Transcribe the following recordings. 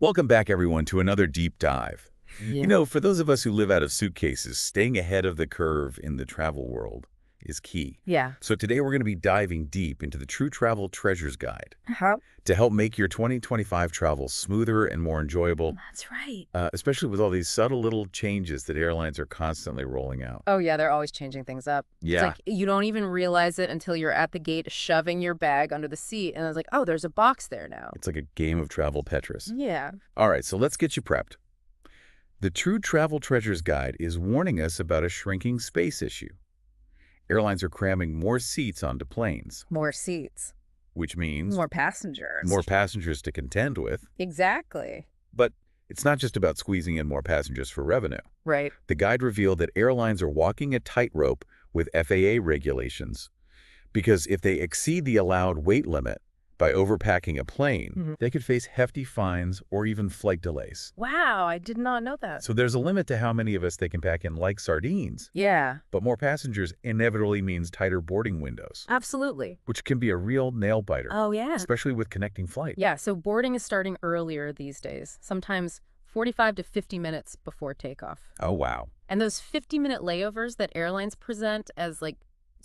Welcome back, everyone, to another deep dive. Yeah. For those of us who live out of suitcases, staying ahead of the curve in the travel world is key. Yeah. So today we're going to be diving deep into the True Travel Treasures Guide How? to help make your 2025 travel smoother and more enjoyable, That's right. especially with all these subtle little changes that airlines are constantly rolling out. Oh, yeah, they're always changing things up. It's Yeah, like you don't even realize it until you're at the gate shoving your bag under the seat, and it's like, oh, there's a box there now. it's like a game of travel Tetris. Yeah. All right, so let's get you prepped. The True Travel Treasures Guide is warning us about a shrinking space issue. Airlines are cramming more seats onto planes, More seats. which means More passengers. more passengers to contend with. Exactly. But it's not just about squeezing in more passengers for revenue. Right. The guide revealed that airlines are walking a tightrope with FAA regulations because if they exceed the allowed weight limit by overpacking a plane, they could face hefty fines or even flight delays. Wow, I did not know that. So there's a limit to how many of us they can pack in like sardines. Yeah, But more passengers inevitably means tighter boarding windows, absolutely. which can be a real nail-biter, Oh, yeah. especially with connecting flights. Yeah, so boarding is starting earlier these days, sometimes 45 to 50 minutes before takeoff. Oh, wow. And those 50-minute layovers that airlines present as, like,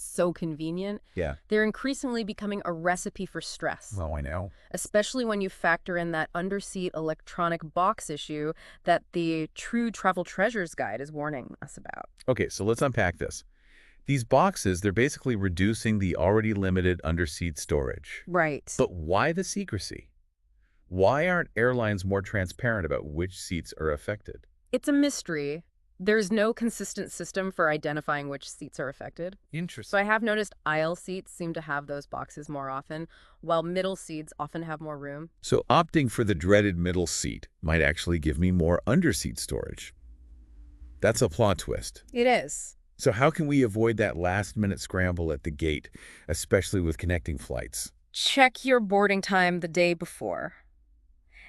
so convenient, Yeah. they're increasingly becoming a recipe for stress, Well, I know. especially when you factor in that underseat electronic box issue that the True Travel Treasures Guide is warning us about. Okay, so let's unpack this. These boxes, they're basically reducing the already limited underseat storage. Right. But why the secrecy? Why aren't airlines more transparent about which seats are affected? It's a mystery. There's no consistent system for identifying which seats are affected. So Interesting. I have noticed aisle seats seem to have those boxes more often, while middle seats often have more room. So opting for the dreaded middle seat might actually give me more underseat storage. That's a plot twist. It is. So how can we avoid that last-minute scramble at the gate, especially with connecting flights? Check your boarding time the day before.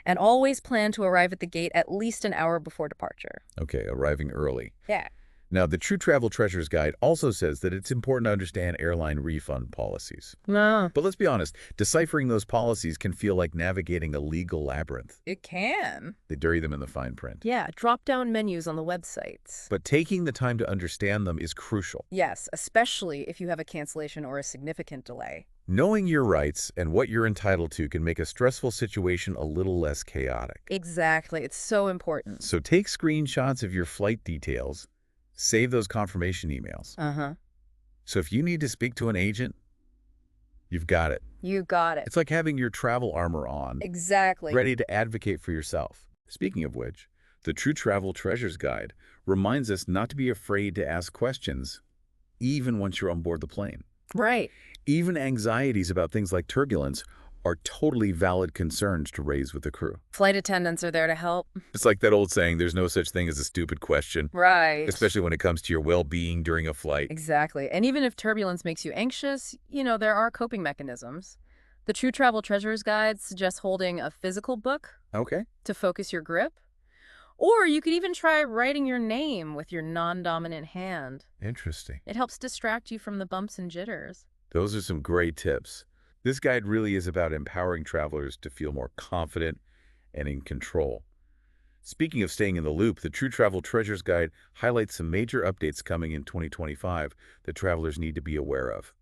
And always plan to arrive at the gate at least an hour before departure. Okay, arriving early. Yeah. Now, the True Travel Treasures Guide also says that it's important to understand airline refund policies. No. But let's be honest, deciphering those policies can feel like navigating a legal labyrinth. It can. They bury them in the fine print. Yeah, drop-down menus on the websites. But taking the time to understand them is crucial. Yes, especially if you have a cancellation or a significant delay. Knowing your rights and what you're entitled to can make a stressful situation a little less chaotic. Exactly. It's so important. So take screenshots of your flight details. Save those confirmation emails. Uh-huh. So if you need to speak to an agent, you've got it. You got it. It's like having your travel armor on, Exactly. ready to advocate for yourself. Speaking of which, the True Travel Treasures Guide reminds us not to be afraid to ask questions, even once you're on board the plane. Right. Even anxieties about things like turbulence are totally valid concerns to raise with the crew. Flight attendants are there to help. It's like that old saying, there's no such thing as a stupid question, Right. especially when it comes to your well-being during a flight. Exactly. And even if turbulence makes you anxious, there are coping mechanisms. The True Travel Treasures Guide suggests holding a physical book Okay. to focus your grip. Or you could even try writing your name with your non-dominant hand. Interesting. It helps distract you from the bumps and jitters. Those are some great tips. This guide really is about empowering travelers to feel more confident and in control. Speaking of staying in the loop, the True Travel Treasures Guide highlights some major updates coming in 2025 that travelers need to be aware of.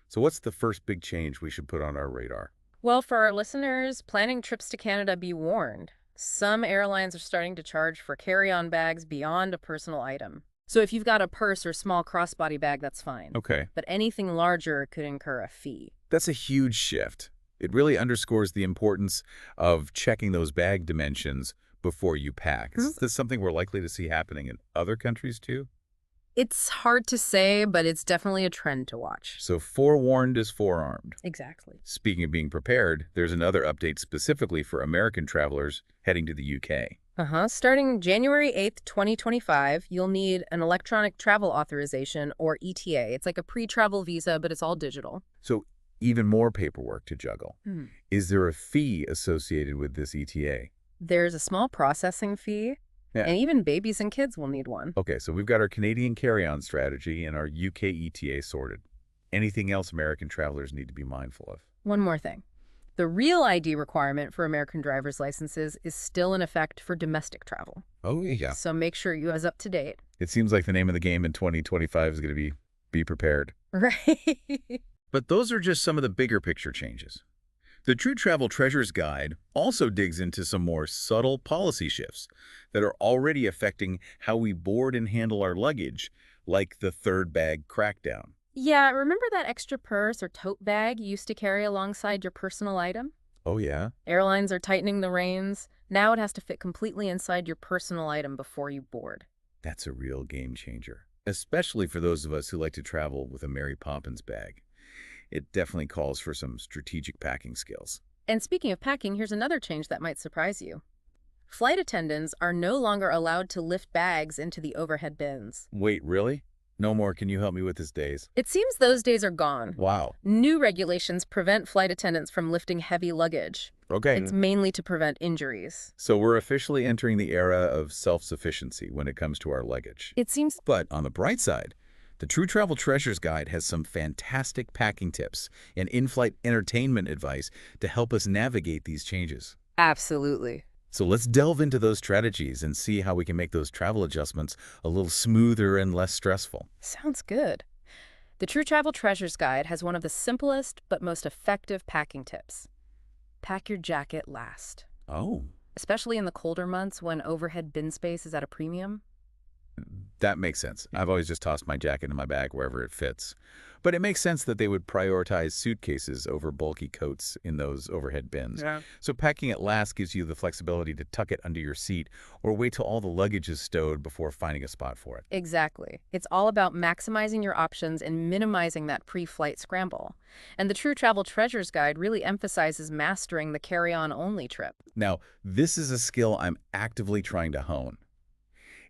So what's the first big change we should put on our radar? Well, for our listeners planning trips to Canada, be warned. Some airlines are starting to charge for carry-on bags beyond a personal item. So if you've got a purse or small crossbody bag, that's fine. Okay. But anything larger could incur a fee. That's a huge shift. It really underscores the importance of checking those bag dimensions before you pack. Is this something we're likely to see happening in other countries too? It's hard to say, but it's definitely a trend to watch. So forewarned is forearmed. Exactly. Speaking of being prepared, there's another update specifically for American travelers heading to the UK. Starting January 8th, 2025, you'll need an electronic travel authorization, or ETA. It's like a pre-travel visa, but it's all digital. So even more paperwork to juggle. Hmm. Is there a fee associated with this ETA? There's a small processing fee, Yeah. and even babies and kids will need one. Okay, so we've got our Canadian carry-on strategy and our UK ETA sorted. Anything else American travelers need to be mindful of? One more thing. The real ID requirement for American driver's licenses is still in effect for domestic travel. Oh, yeah. So make sure you is up to date. It seems like the name of the game in 2025 is going to be prepared. Right. But those are just some of the bigger picture changes. The True Travel Treasures Guide also digs into some more subtle policy shifts that are already affecting how we board and handle our luggage, like the third bag crackdown. Yeah, remember that extra purse or tote bag you used to carry alongside your personal item? Oh, yeah? Airlines are tightening the reins. Now it has to fit completely inside your personal item before you board. That's a real game changer, especially for those of us who like to travel with a Mary Poppins bag. It definitely calls for some strategic packing skills. And speaking of packing, here's another change that might surprise you. Flight attendants are no longer allowed to lift bags into the overhead bins. Wait, really? No more. Can you help me with this, days? It seems those days are gone. Wow. New regulations prevent flight attendants from lifting heavy luggage. Okay. It's mainly to prevent injuries. So we're officially entering the era of self-sufficiency when it comes to our luggage. It seems But on the bright side, the True Travel Treasures Guide has some fantastic packing tips and in-flight entertainment advice to help us navigate these changes. absolutely. So let's delve into those strategies and see how we can make those travel adjustments a little smoother and less stressful. Sounds good. The True Travel Treasures Guide has one of the simplest but most effective packing tips. Pack your jacket last, Oh, especially in the colder months when overhead bin space is at a premium. that makes sense. I've always just tossed my jacket in my bag wherever it fits. But it makes sense that they would prioritize suitcases over bulky coats in those overhead bins. Yeah. So packing at last gives you the flexibility to tuck it under your seat or wait till all the luggage is stowed before finding a spot for it. Exactly. It's all about maximizing your options and minimizing that pre-flight scramble. And the True Travel Treasures Guide really emphasizes mastering the carry-on only trip. Now, this is a skill I'm actively trying to hone.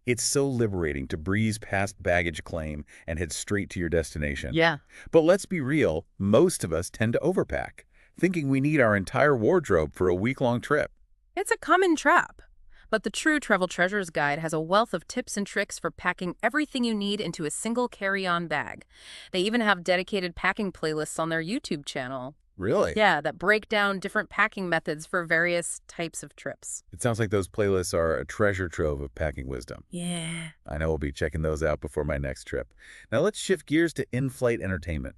It's so liberating to breeze past baggage claim and head straight to your destination. Yeah. But let's be real, most of us tend to overpack, thinking we need our entire wardrobe for a week-long trip. It's a common trap. But the True Travel Treasures Guide has a wealth of tips and tricks for packing everything you need into a single carry-on bag. They even have dedicated packing playlists on their YouTube channel. Really? Yeah, that break down different packing methods for various types of trips. It sounds like those playlists are a treasure trove of packing wisdom. Yeah. I know I'll be checking those out before my next trip. Now let's shift gears to in-flight entertainment.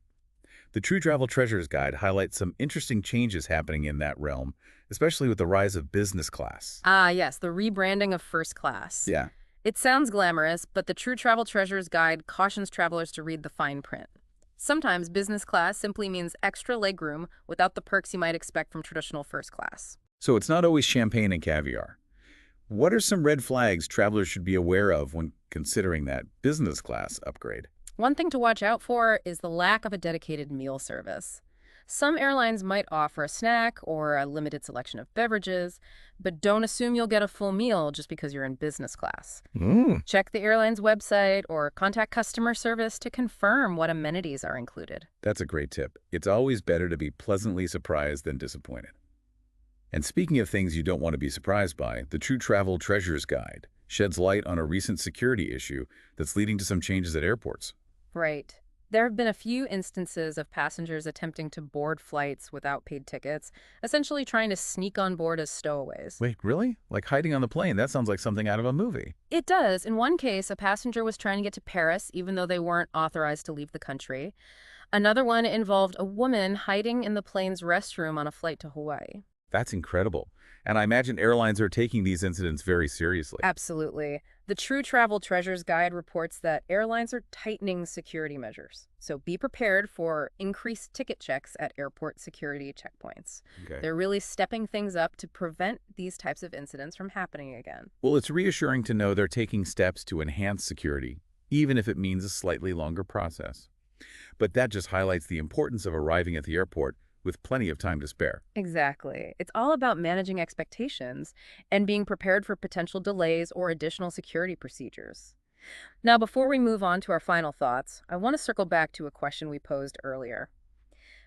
The True Travel Treasures Guide highlights some interesting changes happening in that realm, especially with the rise of business class. Ah, yes, the rebranding of first class. Yeah. It sounds glamorous, but the True Travel Treasures Guide cautions travelers to read the fine print. Sometimes business class simply means extra legroom without the perks you might expect from traditional first class. So it's not always champagne and caviar. What are some red flags travelers should be aware of when considering that business class upgrade? One thing to watch out for is the lack of a dedicated meal service. Some airlines might offer a snack or a limited selection of beverages, but don't assume you'll get a full meal just because you're in business class. Check the airline's website or contact customer service to confirm what amenities are included. That's a great tip. It's always better to be pleasantly surprised than disappointed. And speaking of things you don't want to be surprised by, the True Travel Treasures Guide sheds light on a recent security issue that's leading to some changes at airports. Right. There have been a few instances of passengers attempting to board flights without paid tickets, essentially trying to sneak on board as stowaways. Wait, really? Like hiding on the plane? That sounds like something out of a movie. It does. In one case, a passenger was trying to get to Paris even though they weren't authorized to leave the country. Another one involved a woman hiding in the plane's restroom on a flight to Hawaii. That's incredible. And I imagine airlines are taking these incidents very seriously. Absolutely. The True Travel Treasures Guide reports that airlines are tightening security measures. So be prepared for increased ticket checks at airport security checkpoints. Okay. They're really stepping things up to prevent these types of incidents from happening again. Well, it's reassuring to know they're taking steps to enhance security, even if it means a slightly longer process. But that just highlights the importance of arriving at the airport with plenty of time to spare. Exactly. It's all about managing expectations and being prepared for potential delays or additional security procedures. Now, before we move on to our final thoughts, I want to circle back to a question we posed earlier.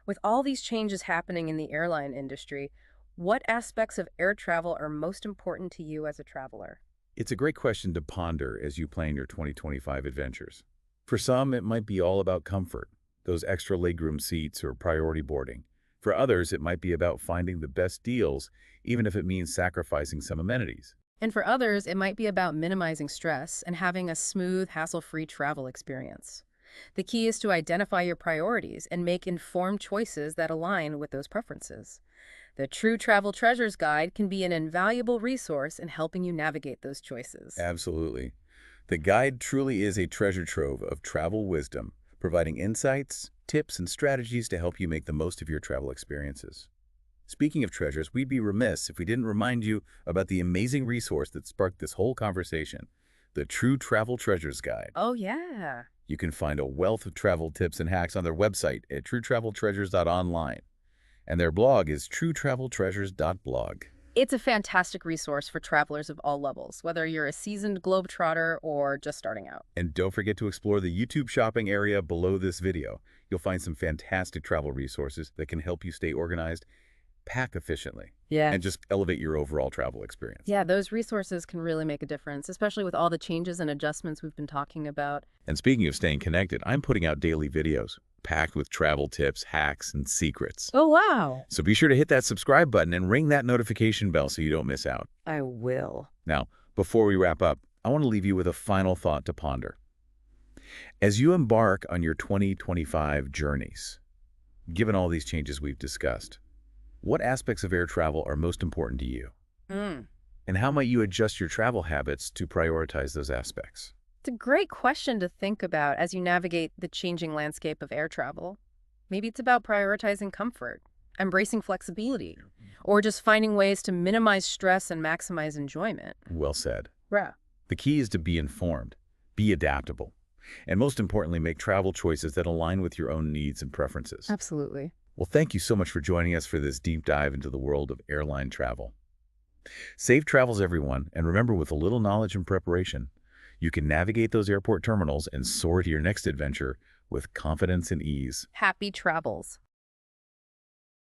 With all these changes happening in the airline industry, what aspects of air travel are most important to you as a traveler? It's a great question to ponder as you plan your 2025 adventures. For some, it might be all about comfort, those extra legroom seats or priority boarding. For others, it might be about finding the best deals, even if it means sacrificing some amenities. And for others, it might be about minimizing stress and having a smooth, hassle-free travel experience. The key is to identify your priorities and make informed choices that align with those preferences. The True Travel Treasures Guide can be an invaluable resource in helping you navigate those choices. Absolutely. The guide truly is a treasure trove of travel wisdom, providing insights, tips, and strategies to help you make the most of your travel experiences. Speaking of treasures, we'd be remiss if we didn't remind you about the amazing resource that sparked this whole conversation, the True Travel Treasures Guide. Oh, yeah. You can find a wealth of travel tips and hacks on their website at truetraveltreasures.online, and their blog is truetraveltreasures.blog. It's a fantastic resource for travelers of all levels, whether you're a seasoned globetrotter or just starting out. And don't forget to explore the YouTube shopping area below this video. You'll find some fantastic travel resources that can help you stay organized, pack efficiently, Yeah. and just elevate your overall travel experience. Yeah, those resources can really make a difference, especially with all the changes and adjustments we've been talking about. And speaking of staying connected, I'm putting out daily videos packed with travel tips, hacks, and secrets. Oh, wow. So be sure to hit that subscribe button and ring that notification bell so you don't miss out. I will. Now, before we wrap up, I want to leave you with a final thought to ponder. As you embark on your 2025 journeys, given all these changes we've discussed, what aspects of air travel are most important to you? Mm. And how might you adjust your travel habits to prioritize those aspects? It's a great question to think about as you navigate the changing landscape of air travel. Maybe it's about prioritizing comfort, embracing flexibility, or just finding ways to minimize stress and maximize enjoyment. Well said. Yeah. The key is to be informed, be adaptable, and most importantly, make travel choices that align with your own needs and preferences. Absolutely. Well, thank you so much for joining us for this deep dive into the world of airline travel. Safe travels, everyone, and remember, with a little knowledge and preparation, you can navigate those airport terminals and soar to your next adventure with confidence and ease. Happy travels.